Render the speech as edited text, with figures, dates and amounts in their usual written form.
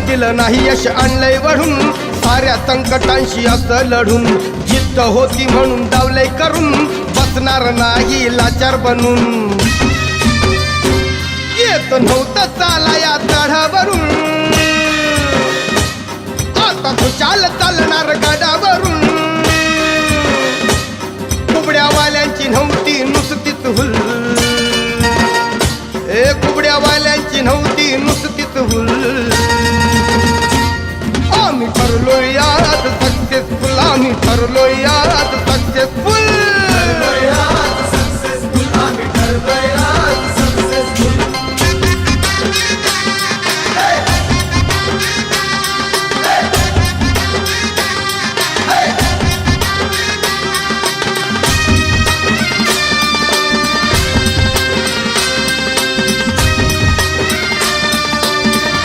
दिलं नाही यश आणलंय वढून साऱ्या संकटांशी असं लढून जिद्द होती म्हणून डावलंय करून बसणार नाही लाचार बनून येत नव्हतं चाला या चढावरून आता खुशाल चालणार गडावरून कुबड्यावाल्यांची नव्हती नुसतीच हुल कुबड्यावाल्यांची नव्हती नुसतीच हुल आम्ही ठरलोय यात सक्सेसफुल आम्ही ठरलोय यात सक्सेसफुल